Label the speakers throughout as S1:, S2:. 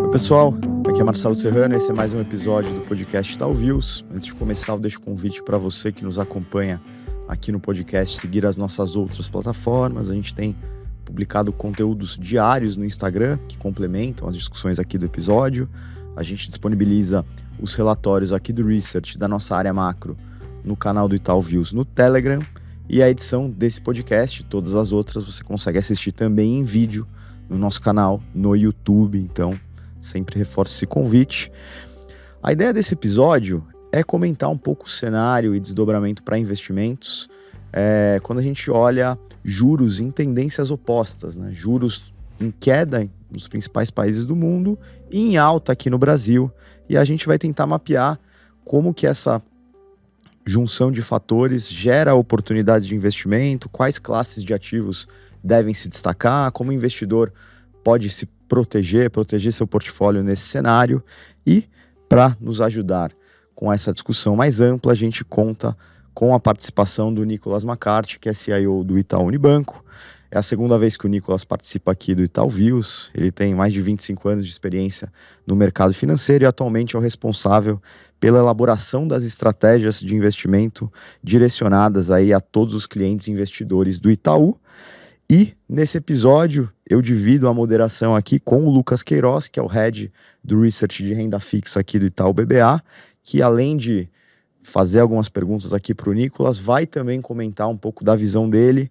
S1: Oi pessoal, aqui é Marcelo Serrano, esse é mais um episódio do podcast Itaú Views. Antes de começar, eu deixo o convite para você que nos acompanha aqui no podcast seguir as nossas outras plataformas. A gente tem publicado conteúdos diários no Instagram que complementam as discussões aqui do episódio. A gente disponibiliza os relatórios aqui do Research da nossa área macro no canal do Itaú Views no Telegram. E a edição desse podcast, todas as outras, você consegue assistir também em vídeo no nosso canal no YouTube. Então, sempre reforço esse convite. A ideia desse episódio é comentar um pouco o cenário e desdobramento para investimentos quando a gente olha juros em tendências opostas, né? Juros em queda nos principais países do mundo e em alta aqui no Brasil. E a gente vai tentar mapear como que essa junção de fatores gera oportunidades de investimento, quais classes de ativos devem se destacar, como o investidor pode se proteger seu portfólio nesse cenário. E para nos ajudar com essa discussão mais ampla, a gente conta com a participação do Nicolas McCarthy, que é CIO do Itaú Unibanco. É a segunda vez que o Nicolas participa aqui do Itaú Views. Ele tem mais de 25 anos de experiência no mercado financeiro e atualmente é o responsável pela elaboração das estratégias de investimento direcionadas aí a todos os clientes investidores do Itaú. E nesse episódio eu divido a moderação aqui com o Lucas Queiroz, que é o Head do Research de Renda Fixa aqui do Itaú BBA, que além de fazer algumas perguntas aqui para o Nicolas, vai também comentar um pouco da visão dele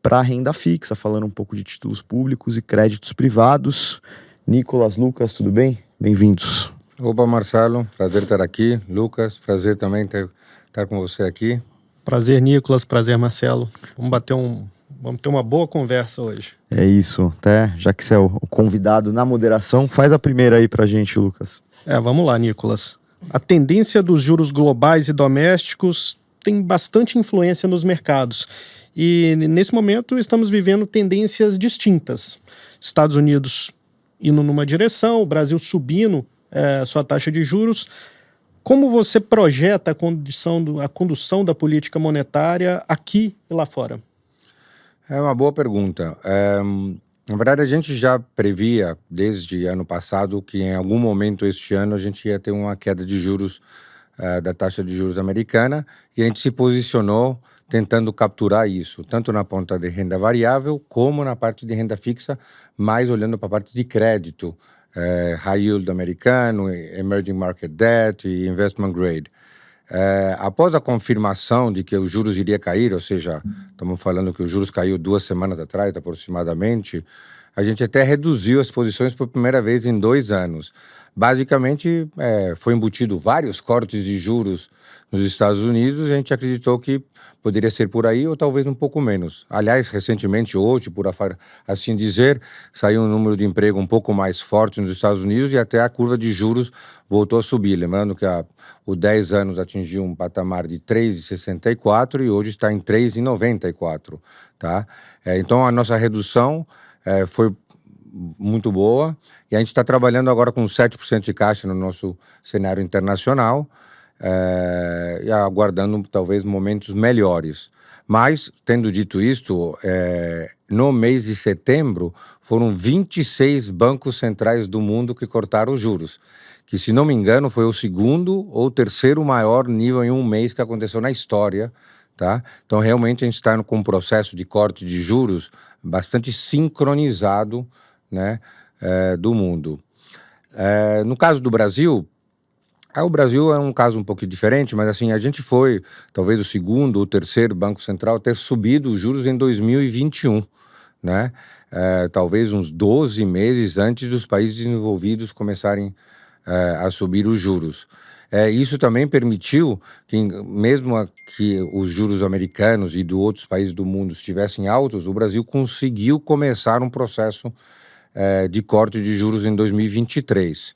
S1: para a renda fixa, falando um pouco de títulos públicos e créditos privados. Nicolas, Lucas, tudo bem? Bem-vindos.
S2: Opa, Marcelo, prazer estar aqui. Lucas, prazer também estar com você aqui.
S3: Prazer, Nicolas, prazer, Marcelo. Vamos ter uma boa conversa hoje.
S1: É isso, até já que você é o convidado na moderação, faz a primeira aí pra gente, Lucas.
S3: Vamos lá, Nicolas. A tendência dos juros globais e domésticos tem bastante influência nos mercados. E nesse momento estamos vivendo tendências distintas. Estados Unidos indo numa direção, o Brasil subindo sua taxa de juros. Como você projeta a condução da política monetária aqui e lá fora?
S2: É uma boa pergunta. Na verdade, a gente já previa desde ano passado que em algum momento este ano a gente ia ter uma queda de juros da taxa de juros americana, e a gente se posicionou tentando capturar isso, tanto na ponta de renda variável como na parte de renda fixa, mais olhando para a parte de crédito, high yield americano, emerging market debt e investment grade. Após a confirmação de que os juros iria cair, ou seja, estamos falando que os juros caiu 2 semanas atrás aproximadamente, a gente até reduziu as posições por primeira vez em 2 anos. Basicamente, foi embutido vários cortes de juros nos Estados Unidos, a gente acreditou que poderia ser por aí ou talvez um pouco menos. Aliás, recentemente, hoje, por assim dizer, saiu um número de emprego um pouco mais forte nos Estados Unidos e até a curva de juros voltou a subir. Lembrando que o 10 anos atingiu um patamar de 3,64 e hoje está em 3,94, tá? Então, a nossa redução foi muito boa e a gente está trabalhando agora com 7% de caixa no nosso cenário internacional, e aguardando talvez momentos melhores. Mas, tendo dito isto, no mês de setembro foram 26 bancos centrais do mundo que cortaram os juros, que, se não me engano, foi o segundo ou terceiro maior nível em um mês que aconteceu na história, tá? Então, realmente, a gente está com um processo de corte de juros bastante sincronizado, né, do mundo. No caso do Brasil, o Brasil é um caso um pouco diferente, mas assim, a gente foi talvez o segundo ou terceiro Banco Central a ter subido os juros em 2021, né? Talvez uns 12 meses antes dos países desenvolvidos começarem a subir os juros. Isso também permitiu que, mesmo que os juros americanos e de outros países do mundo estivessem altos, o Brasil conseguiu começar um processo de corte de juros em 2023.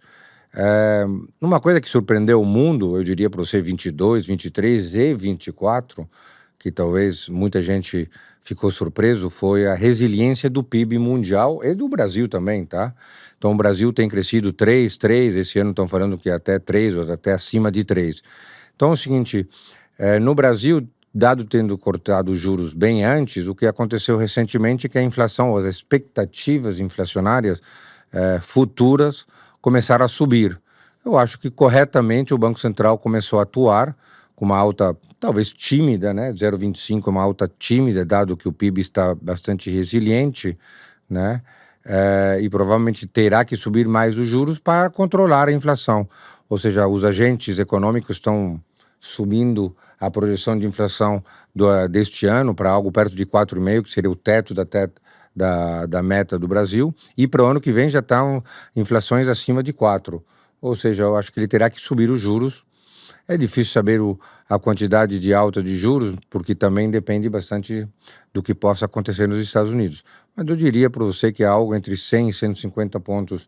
S2: Uma coisa que surpreendeu o mundo, eu diria para você, 22, 23 e 24, que talvez muita gente ficou surpreso, foi a resiliência do PIB mundial e do Brasil também, tá? Então, o Brasil tem crescido 3, esse ano estão falando que até 3 ou até acima de 3. Então, é o seguinte, no Brasil, dado tendo cortado os juros bem antes, o que aconteceu recentemente é que a inflação, as expectativas inflacionárias futuras começaram a subir. Eu acho que corretamente o Banco Central começou a atuar com uma alta, talvez tímida, né? 0,25 é uma alta tímida, dado que o PIB está bastante resiliente, né? E provavelmente terá que subir mais os juros para controlar a inflação. Ou seja, os agentes econômicos estão subindo a projeção de inflação deste ano para algo perto de 4,5, que seria o teto da meta do Brasil, e para o ano que vem já estão inflações acima de 4. Ou seja, eu acho que ele terá que subir os juros. É difícil saber a quantidade de alta de juros, porque também depende bastante do que possa acontecer nos Estados Unidos. Mas eu diria para você que algo entre 100 e 150 pontos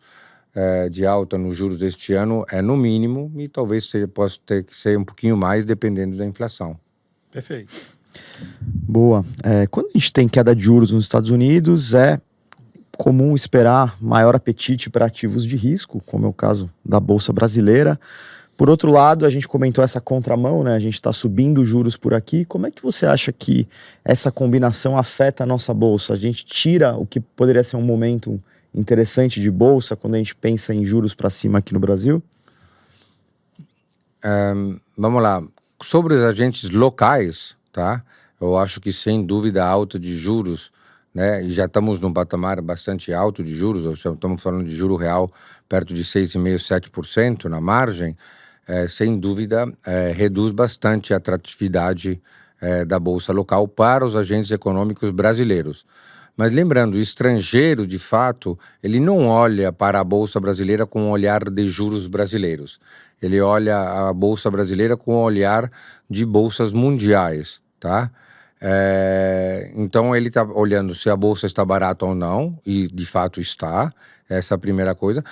S2: de alta nos juros deste ano é no mínimo, e talvez possa ter que ser um pouquinho mais, dependendo da inflação.
S3: Perfeito.
S1: Boa. Quando a gente tem queda de juros nos Estados Unidos, é comum esperar maior apetite para ativos de risco, como é o caso da Bolsa Brasileira. Por outro lado, a gente comentou essa contramão, né? A gente está subindo juros por aqui. Como é que você acha que essa combinação afeta a nossa Bolsa? A gente tira o que poderia ser um momento interessante de Bolsa quando a gente pensa em juros para cima aqui no Brasil?
S2: Vamos lá. Sobre os agentes locais, tá? Eu acho que sem dúvida a alta de juros, né? E já estamos num patamar bastante alto de juros, estamos falando de juro real perto de 6,5%, 7% na margem, sem dúvida reduz bastante a atratividade da Bolsa local para os agentes econômicos brasileiros. Mas lembrando, o estrangeiro, de fato, ele não olha para a Bolsa Brasileira com um olhar de juros brasileiros. Ele olha a Bolsa Brasileira com um olhar de bolsas mundiais, tá? Então ele está olhando se a Bolsa está barata ou não, e de fato está, essa é a primeira coisa.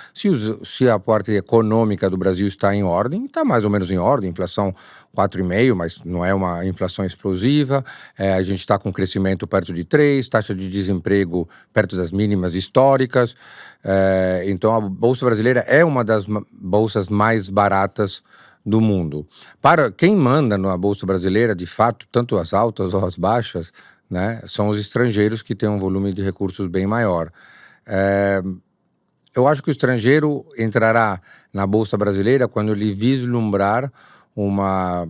S2: Se a parte econômica do Brasil está em ordem, está mais ou menos em ordem, inflação 4,5%, mas não é uma inflação explosiva, a gente está com crescimento perto de 3%, taxa de desemprego perto das mínimas históricas, então a Bolsa Brasileira é uma das bolsas mais baratas do mundo. Para quem manda na Bolsa Brasileira, de fato, tanto as altas ou as baixas, né, são os estrangeiros que têm um volume de recursos bem maior. Eu acho que o estrangeiro entrará na Bolsa Brasileira quando ele vislumbrar uma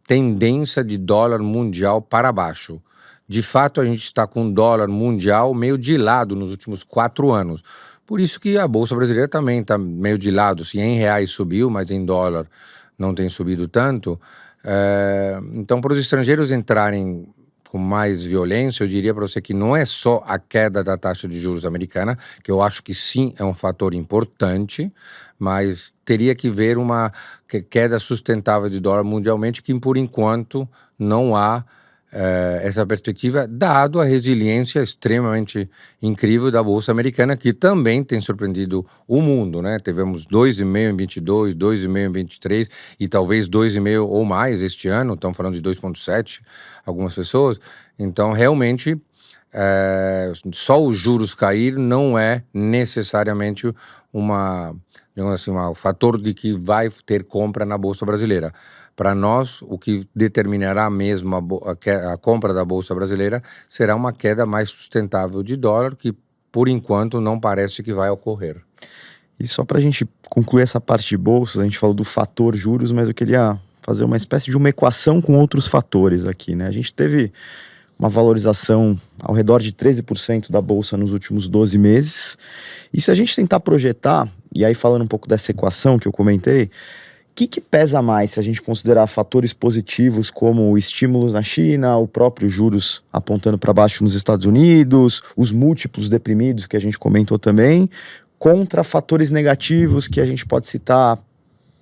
S2: tendência de dólar mundial para baixo. De fato, a gente está com o dólar mundial meio de lado nos últimos 4 anos. Por isso que a Bolsa Brasileira também está meio de lado. Se em reais subiu, mas em dólar não tem subido tanto. Então, para os estrangeiros entrarem com mais violência, eu diria para você que não é só a queda da taxa de juros americana, que eu acho que sim é um fator importante, mas teria que ver uma queda sustentável de dólar mundialmente, que por enquanto não há essa perspectiva, dado a resiliência extremamente incrível da Bolsa Americana, que também tem surpreendido o mundo, né? Tivemos 2,5 em 22, 2,5 em 23 e talvez 2,5 ou mais este ano, estamos falando de 2,7 algumas pessoas. Então, realmente, só os juros cair não é necessariamente digamos assim, um fator de que vai ter compra na Bolsa Brasileira. Para nós, o que determinará mesmo a compra da Bolsa Brasileira será uma queda mais sustentável de dólar, que por enquanto não parece que vai ocorrer.
S1: E só para a gente concluir essa parte de bolsa, a gente falou do fator juros, mas eu queria fazer uma espécie de uma equação com outros fatores aqui, né? A gente teve uma valorização ao redor de 13% da bolsa nos últimos 12 meses. E se a gente tentar projetar, e aí falando um pouco dessa equação que eu comentei, o que pesa mais se a gente considerar fatores positivos como estímulos na China, o próprio juros apontando para baixo nos Estados Unidos, os múltiplos deprimidos que a gente comentou também, contra fatores negativos que a gente pode citar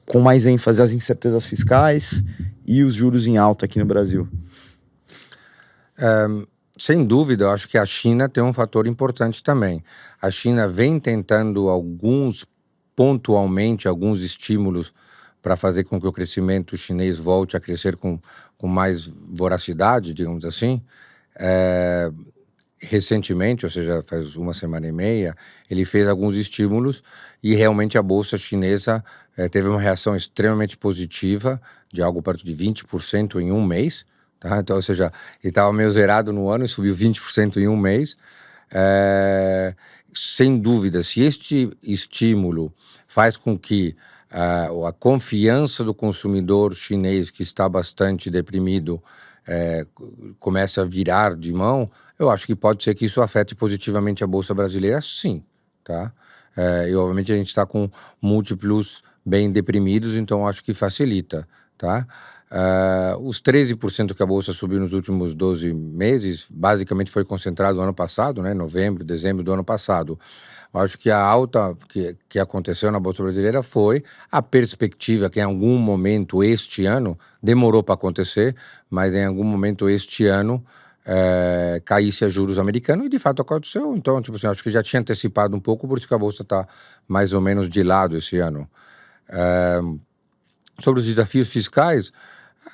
S1: com mais ênfase as incertezas fiscais e os juros em alta aqui no Brasil?
S2: Sem dúvida, eu acho que a China tem um fator importante também. A China vem tentando pontualmente, alguns estímulos para fazer com que o crescimento chinês volte a crescer com mais voracidade, digamos assim. Recentemente, ou seja, faz 1 semana e meia, ele fez alguns estímulos e realmente a bolsa chinesa teve uma reação extremamente positiva, de algo perto de 20% em um mês. Tá? Então, ou seja, ele estava meio zerado no ano e subiu 20% em um mês. sem dúvida, se este estímulo faz com que a confiança do consumidor chinês, que está bastante deprimido, comece a virar de mão, eu acho que pode ser que isso afete positivamente a Bolsa Brasileira, sim, tá? E obviamente a gente está com múltiplos bem deprimidos, então acho que facilita, tá? Os 13% que a Bolsa subiu nos últimos 12 meses, basicamente foi concentrado no ano passado, né? Novembro, dezembro do ano passado. Acho que a alta que aconteceu na Bolsa Brasileira foi a perspectiva que em algum momento este ano, demorou para acontecer, mas em algum momento este ano caísse a juros americanos, e de fato aconteceu. Então, tipo assim, acho que já tinha antecipado um pouco, por isso que a Bolsa está mais ou menos de lado esse ano. Sobre os desafios fiscais,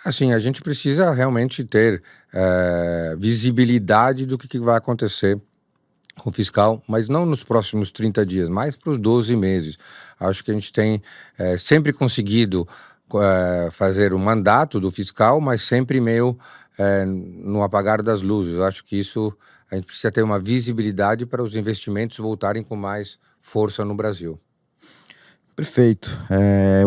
S2: assim, a gente precisa realmente ter visibilidade do que vai acontecer com o fiscal, mas não nos próximos 30 dias, mas para os 12 meses. Acho que a gente tem sempre conseguido fazer o mandato do fiscal, mas sempre meio no apagar das luzes. Eu acho que isso, a gente precisa ter uma visibilidade para os investimentos voltarem com mais força no Brasil.
S1: Perfeito.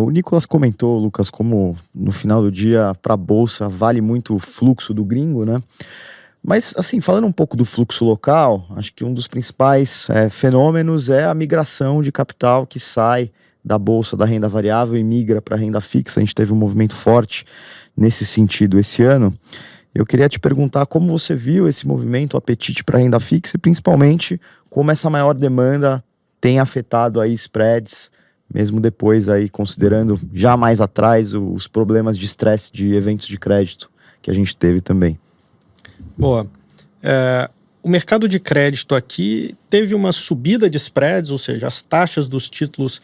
S1: O Nicolas comentou, Lucas, como no final do dia, para a Bolsa, vale muito o fluxo do gringo, né? Mas, assim, falando um pouco do fluxo local, acho que um dos principais fenômenos é a migração de capital que sai da Bolsa, da renda variável, e migra para a renda fixa. A gente teve um movimento forte nesse sentido esse ano. Eu queria te perguntar como você viu esse movimento, o apetite para a renda fixa, e principalmente como essa maior demanda tem afetado aí spreads, mesmo depois aí considerando já mais atrás os problemas de estresse de eventos de crédito que a gente teve também.
S3: Boa. O mercado de crédito aqui teve uma subida de spreads, ou seja, as taxas dos títulos,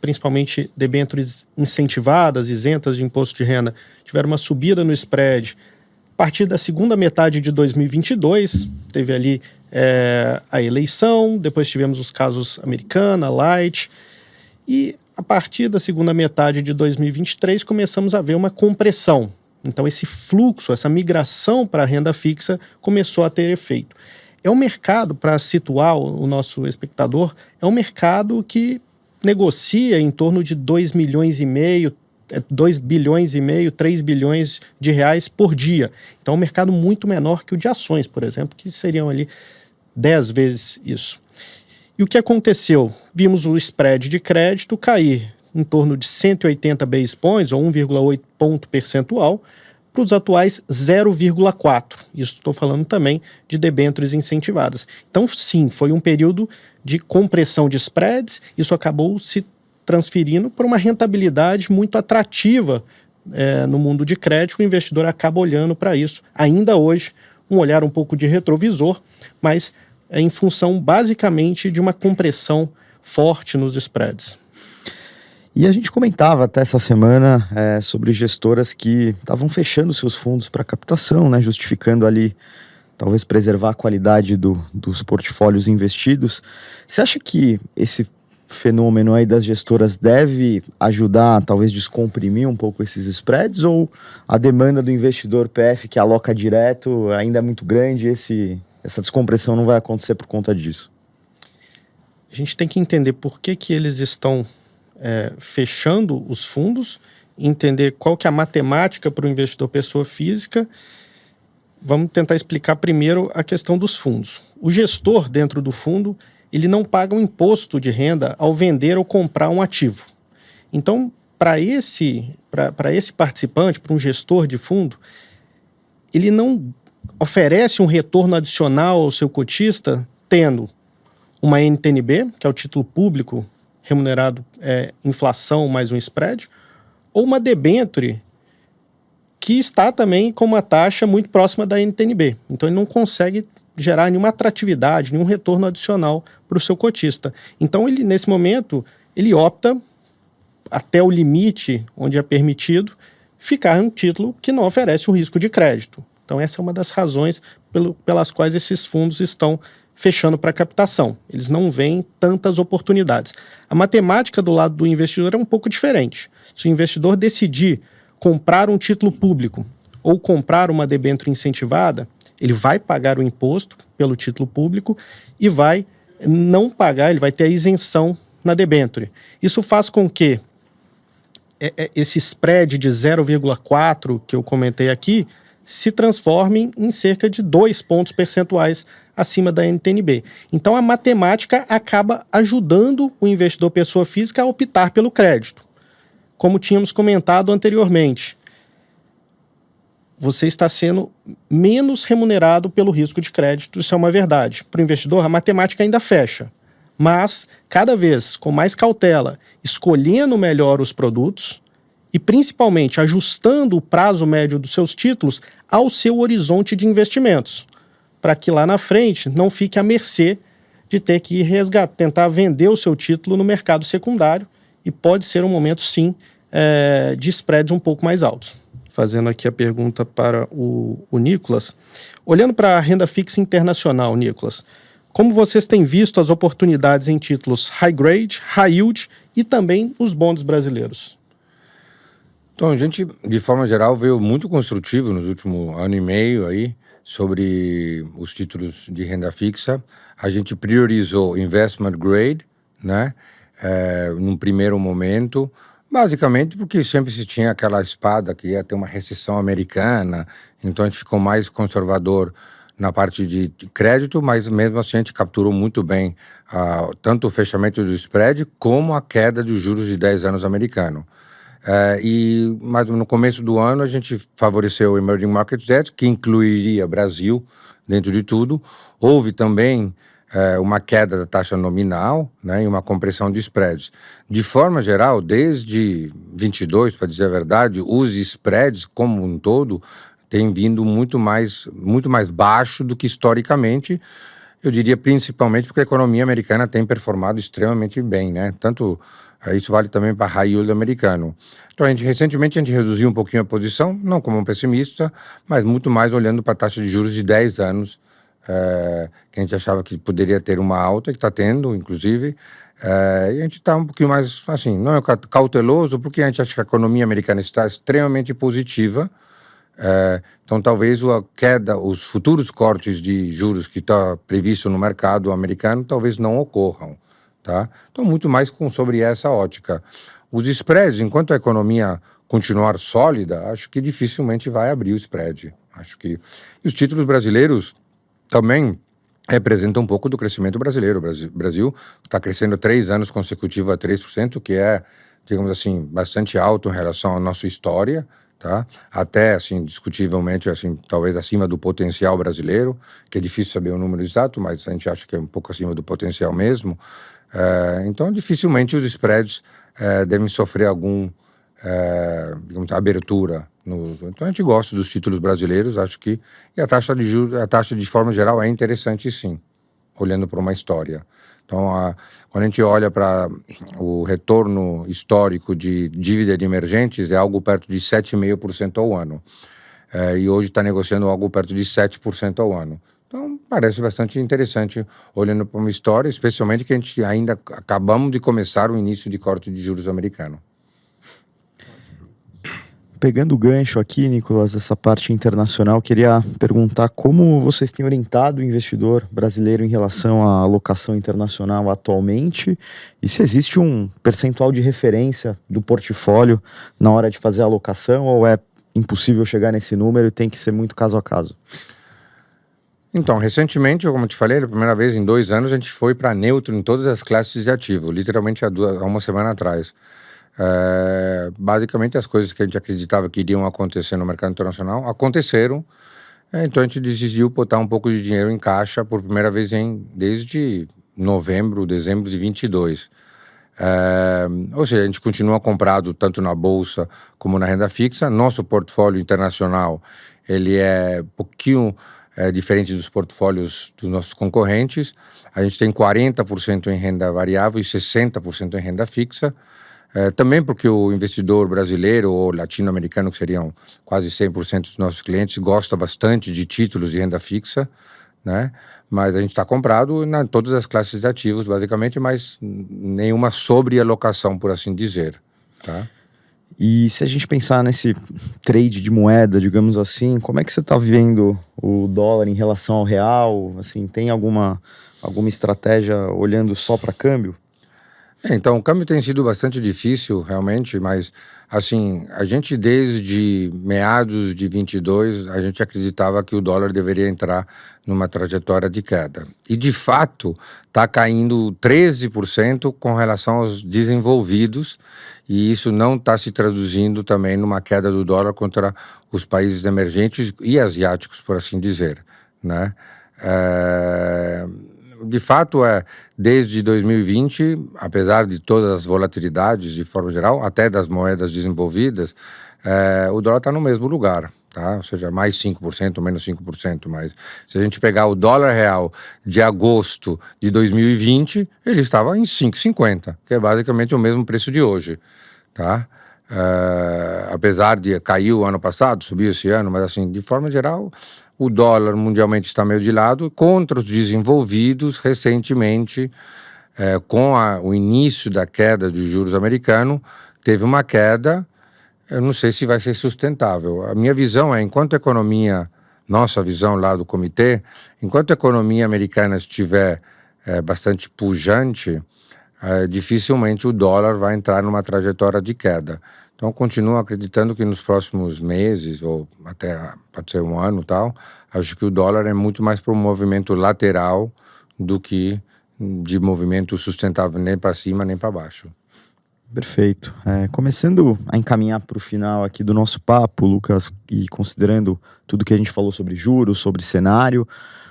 S3: principalmente debêntures incentivadas, isentas de imposto de renda, tiveram uma subida no spread. A partir da segunda metade de 2022, teve ali a eleição, depois tivemos os casos Americana, Light, e a partir da segunda metade de 2023 começamos a ver uma compressão. Então esse fluxo, essa migração para a renda fixa começou a ter efeito. É um mercado, para situar o nosso espectador, é um mercado que negocia em torno de 2 milhões e meio, 2 bilhões e meio, 3 bilhões de reais por dia. Então é um mercado muito menor que o de ações, por exemplo, que seriam ali 10 vezes isso. E o que aconteceu? Vimos o spread de crédito cair em torno de 180 basis points, ou 1,8 ponto percentual, para os atuais 0,4. Isso estou falando também de debêntures incentivadas. Então, sim, foi um período de compressão de spreads, isso acabou se transferindo para uma rentabilidade muito atrativa no mundo de crédito. O investidor acaba olhando para isso, ainda hoje, um olhar um pouco de retrovisor, mas em função basicamente de uma compressão forte nos spreads.
S1: E a gente comentava até essa semana sobre gestoras que estavam fechando seus fundos para captação, né, justificando ali talvez preservar a qualidade dos portfólios investidos. Você acha que esse fenômeno aí das gestoras deve ajudar, talvez descomprimir um pouco esses spreads, ou a demanda do investidor PF que aloca direto ainda é muito grande e essa descompressão não vai acontecer por conta disso?
S3: A gente tem que entender por que eles estão fechando os fundos, entender qual que é a matemática para o investidor pessoa física. Vamos tentar explicar primeiro a questão dos fundos. O gestor dentro do fundo, ele não paga um imposto de renda ao vender ou comprar um ativo. Então, para esse participante, para um gestor de fundo, ele não oferece um retorno adicional ao seu cotista tendo uma NTNB, que é o título público remunerado inflação mais um spread, ou uma debênture que está também com uma taxa muito próxima da NTNB. Então ele não consegue gerar nenhuma atratividade, nenhum retorno adicional para o seu cotista. Então ele, nesse momento, ele opta, até o limite onde é permitido, ficar em um título que não oferece um risco de crédito. Então essa é uma das razões pelas quais esses fundos estão fechando para captação. Eles não veem tantas oportunidades. A matemática do lado do investidor é um pouco diferente. Se o investidor decidir comprar um título público ou comprar uma debênture incentivada, ele vai pagar o imposto pelo título público e vai não pagar, ele vai ter a isenção na debênture. Isso faz com que esse spread de 0,4 que eu comentei aqui se transforme em cerca de 2 pontos percentuais acima da NTNB. Então, a matemática acaba ajudando o investidor pessoa física a optar pelo crédito. Como tínhamos comentado anteriormente, você está sendo menos remunerado pelo risco de crédito, isso é uma verdade. Para o investidor, a matemática ainda fecha, mas cada vez com mais cautela, escolhendo melhor os produtos e principalmente ajustando o prazo médio dos seus títulos ao seu horizonte de investimentos, para que lá na frente não fique à mercê de ter que ir resgatar, tentar vender o seu título no mercado secundário, e pode ser um momento, sim, de spreads um pouco mais altos. Fazendo aqui a pergunta para o Nicolas. Olhando para a renda fixa internacional, Nicolas, como vocês têm visto as oportunidades em títulos high grade, high yield e também os bonds brasileiros?
S2: Então, a gente, de forma geral, veio muito construtivo nos últimos ano e meio aí sobre os títulos de renda fixa. A gente priorizou investment grade, né, num primeiro momento, basicamente porque sempre se tinha aquela espada que ia ter uma recessão americana, então a gente ficou mais conservador na parte de crédito, mas mesmo assim a gente capturou muito bem tanto o fechamento do spread como a queda de juros de 10 anos americano. Mas no começo do ano a gente favoreceu o Emerging Market Debt, que incluiria Brasil dentro de tudo. Houve também uma queda da taxa nominal, né, e uma compressão de spreads. De forma geral, desde 22, para dizer a verdade, os spreads como um todo têm vindo muito mais baixo do que historicamente. Eu diria principalmente porque a economia americana tem performado extremamente bem, né? Tanto isso vale também para high yield americano. Então, recentemente a gente reduziu um pouquinho a posição, não como um pessimista, mas muito mais olhando para a taxa de juros de 10 anos, que a gente achava que poderia ter uma alta, que está tendo, inclusive, e a gente está um pouquinho mais, assim, não é cauteloso, porque a gente acha que a economia americana está extremamente positiva. Então, talvez a queda, os futuros cortes de juros que está previsto no mercado americano, talvez não ocorram, tá? Então, muito mais sobre essa ótica. Os spreads, enquanto a economia continuar sólida, acho que dificilmente vai abrir o spread. Acho que e os títulos brasileiros também representam um pouco do crescimento brasileiro. O Brasil está crescendo 3 anos consecutivos a 3%, que é, digamos assim, bastante alto em relação à nossa história, tá? Até, assim, discutivelmente, assim, talvez acima do potencial brasileiro, que é difícil saber o número exato, mas a gente acha que é um pouco acima do potencial mesmo. Então, dificilmente os spreads devem sofrer digamos, abertura. Então, a gente gosta dos títulos brasileiros, acho que... E a taxa de juros, a taxa de forma geral é interessante, sim, olhando para uma história. Então, quando a gente olha para o retorno histórico de dívida de emergentes, é algo perto de 7,5% ao ano. E hoje está negociando algo perto de 7% ao ano. Então, parece bastante interessante olhando para uma história, especialmente que a gente ainda acabamos de começar o início de corte de juros americano.
S1: Pegando o gancho aqui, Nicolas, essa parte internacional, queria perguntar como vocês têm orientado o investidor brasileiro em relação à alocação internacional atualmente e se existe um percentual de referência do portfólio na hora de fazer a alocação ou é impossível chegar nesse número e tem que ser muito caso a caso?
S2: Então, recentemente, como eu te falei, a primeira vez em 2 anos, a gente foi para neutro em todas as classes de ativo, literalmente há uma semana atrás. Basicamente, as coisas que a gente acreditava que iriam acontecer no mercado internacional aconteceram. Então, a gente decidiu botar um pouco de dinheiro em caixa por primeira vez desde dezembro de 22. Ou seja, a gente continua comprado tanto na bolsa como na renda fixa. Nosso portfólio internacional, ele é um pouquinho diferente dos portfólios dos nossos concorrentes. A gente tem 40% em renda variável e 60% em renda fixa. Também porque o investidor brasileiro ou latino-americano, que seriam quase 100% dos nossos clientes, gosta bastante de títulos de renda fixa, né? Mas a gente está comprado em todas as classes de ativos, basicamente, mas nenhuma sobrealocação, por assim dizer, tá?
S1: E se a gente pensar nesse trade de moeda, digamos assim, como é que você está vendo o dólar em relação ao real? Assim, tem alguma alguma estratégia olhando só para câmbio?
S2: Então, o câmbio tem sido bastante difícil, realmente, mas, assim, a gente desde meados de 22, a gente acreditava que o dólar deveria entrar numa trajetória de queda. E, de fato, está caindo 13% com relação aos desenvolvidos, e isso não está se traduzindo também numa queda do dólar contra os países emergentes e asiáticos, por assim dizer, né? De fato, desde 2020, apesar de todas as volatilidades de forma geral, até das moedas desenvolvidas, o dólar está no mesmo lugar, tá? Ou seja, mais 5%, menos 5%. Mas se a gente pegar o dólar real de agosto de 2020, ele estava em 5,50, que é basicamente o mesmo preço de hoje, tá? Apesar de cair o ano passado, subiu esse ano, mas assim, de forma geral, o dólar mundialmente está meio de lado contra os desenvolvidos. Recentemente, com o início da queda de juros americano, teve uma queda, eu não sei se vai ser sustentável. A minha visão enquanto a economia, nossa visão lá do comitê, enquanto a economia americana estiver bastante pujante, dificilmente o dólar vai entrar numa trajetória de queda. Então, continuo acreditando que nos próximos meses, ou até pode ser um ano e tal, acho que o dólar é muito mais para um movimento lateral do que de movimento sustentável nem para cima nem para baixo.
S1: Perfeito. Começando a encaminhar para o final aqui do nosso papo, Lucas, e considerando tudo que a gente falou sobre juros, sobre cenário,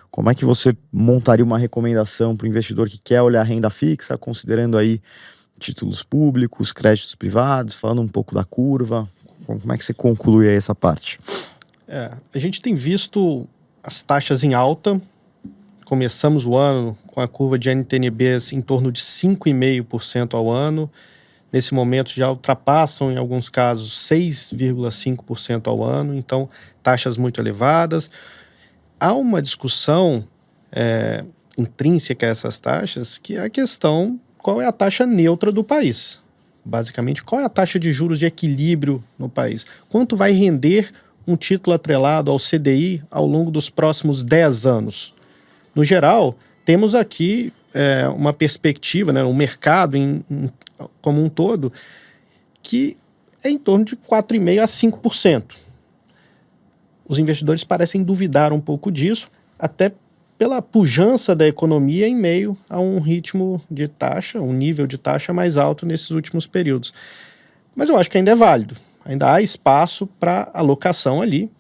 S1: como é que você montaria uma recomendação para o investidor que quer olhar renda fixa, considerando aí títulos públicos, créditos privados, falando um pouco da curva? Como é que você conclui aí essa parte?
S3: A gente tem visto as taxas em alta. Começamos o ano com a curva de NTNBs em torno de 5,5% ao ano. Nesse momento já ultrapassam, em alguns casos, 6,5% ao ano. Então, taxas muito elevadas. Há uma discussão intrínseca a essas taxas, que é a questão: qual é a taxa neutra do país? Basicamente, qual é a taxa de juros de equilíbrio no país? Quanto vai render um título atrelado ao CDI ao longo dos próximos 10 anos? No geral, temos aqui uma perspectiva, né, um mercado como um todo, que é em torno de 4,5% a 5%. Os investidores parecem duvidar um pouco disso, até pela pujança da economia em meio a um ritmo de taxa, um nível de taxa mais alto nesses últimos períodos. Mas eu acho que ainda é válido, ainda há espaço para alocação ali,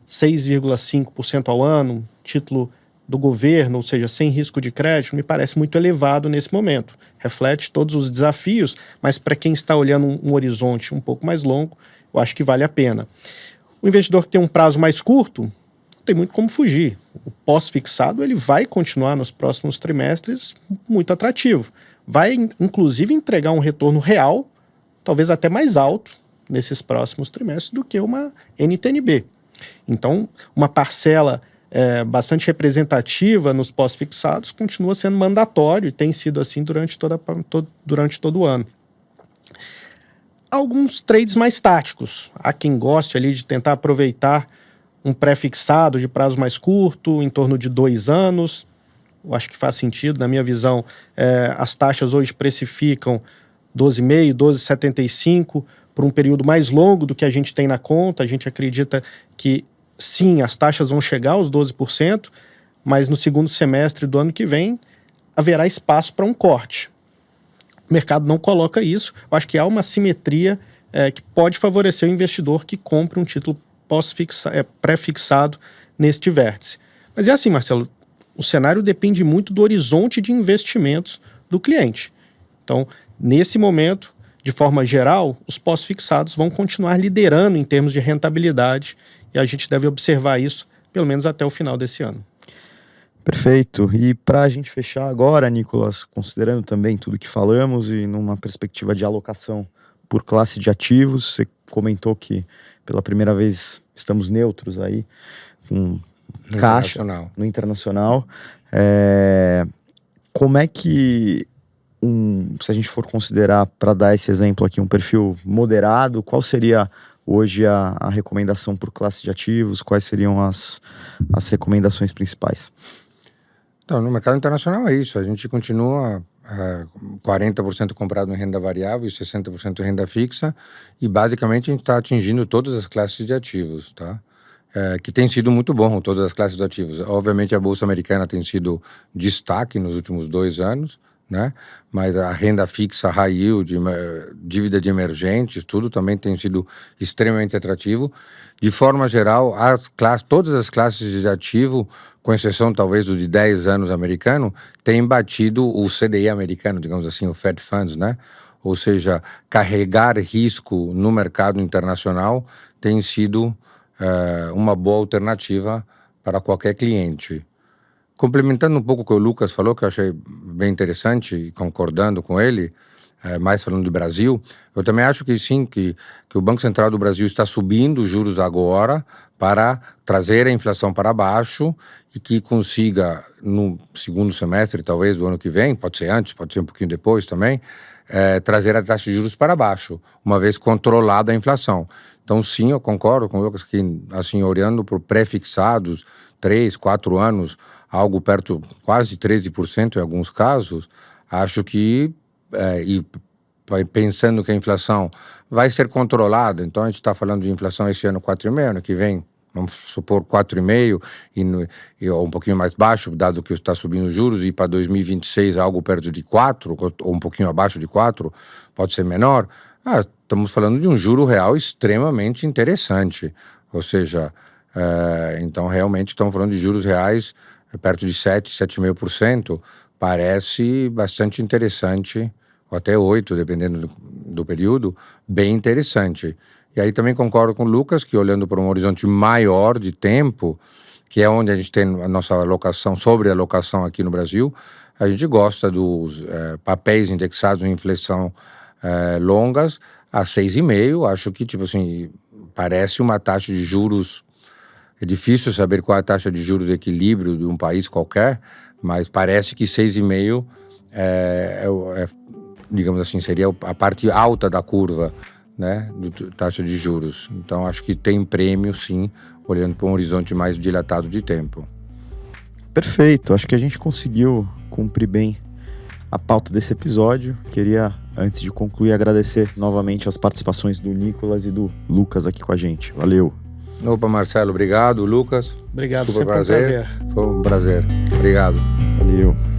S3: 6,5% ao ano, título do governo, ou seja, sem risco de crédito, me parece muito elevado nesse momento. Reflete todos os desafios, mas para quem está olhando um horizonte um pouco mais longo, eu acho que vale a pena. O investidor que tem um prazo mais curto, não tem muito como fugir. O pós-fixado ele vai continuar nos próximos trimestres muito atrativo. Vai, inclusive, entregar um retorno real, talvez até mais alto, nesses próximos trimestres do que uma NTNB. Então, uma parcela bastante representativa nos pós-fixados continua sendo mandatório e tem sido assim durante todo o ano. Alguns trades mais táticos. Há quem goste ali de tentar aproveitar um pré-fixado de prazo mais curto, em torno de 2 anos. Eu acho que faz sentido, na minha visão. As taxas hoje precificam 12,5%, 12,75% por um período mais longo do que a gente tem na conta. A gente acredita que, sim, as taxas vão chegar aos 12%, mas no segundo semestre do ano que vem haverá espaço para um corte. O mercado não coloca isso. Eu acho que há uma simetria que pode favorecer o investidor que compre um título pré-fixado neste vértice. Mas é assim, Marcelo, o cenário depende muito do horizonte de investimentos do cliente. Então, nesse momento, de forma geral, os pós-fixados vão continuar liderando em termos de rentabilidade e a gente deve observar isso pelo menos até o final desse ano.
S1: Perfeito. E para a gente fechar agora, Nicolas, considerando também tudo que falamos e numa perspectiva de alocação por classe de ativos, você comentou que pela primeira vez estamos neutros aí, com caixa no internacional. Como é que, se a gente for considerar, para dar esse exemplo aqui, um perfil moderado, qual seria hoje a recomendação por classe de ativos? Quais seriam as recomendações principais?
S2: Então, no mercado internacional é isso. A gente continua 40% comprado em renda variável e 60% em renda fixa. E basicamente a gente está atingindo todas as classes de ativos, tá? Que tem sido muito bom, todas as classes de ativos. Obviamente a Bolsa Americana tem sido destaque nos últimos 2 anos, né? Mas a renda fixa, high yield, dívida de emergentes, tudo também tem sido extremamente atrativo. De forma geral, todas as classes de ativo, com exceção talvez do de 10 anos americano, têm batido o CDI americano, digamos assim, o Fed Funds, né? Ou seja, carregar risco no mercado internacional tem sido uma boa alternativa para qualquer cliente. Complementando um pouco o que o Lucas falou, que eu achei bem interessante, e concordando com ele, mais falando do Brasil, eu também acho que sim, que o Banco Central do Brasil está subindo os juros agora para trazer a inflação para baixo e que consiga, no segundo semestre, talvez, do ano que vem, pode ser antes, pode ser um pouquinho depois também, trazer a taxa de juros para baixo, uma vez controlada a inflação. Então, sim, eu concordo com o Lucas que, assim, olhando por pré-fixados, 3, 4 anos, algo perto, quase 13% em alguns casos, acho que, e pensando que a inflação vai ser controlada, então a gente está falando de inflação esse ano 4,5%, ano que vem, vamos supor 4,5% ou um pouquinho mais baixo, dado que está subindo os juros, e para 2026 algo perto de 4%, ou um pouquinho abaixo de 4%, pode ser menor. Estamos falando de um juro real extremamente interessante, ou seja, então realmente estamos falando de juros reais perto de 7, 7,5%, parece bastante interessante, ou até 8%, dependendo do período, bem interessante. E aí também concordo com o Lucas que, olhando para um horizonte maior de tempo, que é onde a gente tem a nossa alocação, sobrealocação aqui no Brasil, a gente gosta dos papéis indexados em inflação longas a 6,5%, acho que, tipo assim, parece uma taxa de juros. É difícil saber qual é a taxa de juros de equilíbrio de um país qualquer, mas parece que 6,5%, digamos assim, seria a parte alta da curva, né, da taxa de juros. Então, acho que tem prêmio, sim, olhando para um horizonte mais dilatado de tempo.
S1: Perfeito, acho que a gente conseguiu cumprir bem a pauta desse episódio. Queria, antes de concluir, agradecer novamente as participações do Nicolas e do Lucas aqui com a gente. Valeu!
S2: Opa, Marcelo, obrigado. Lucas,
S3: Obrigado,
S2: super
S3: sempre
S2: prazer.
S3: um prazer.
S2: Foi um prazer. Obrigado.
S1: Valeu!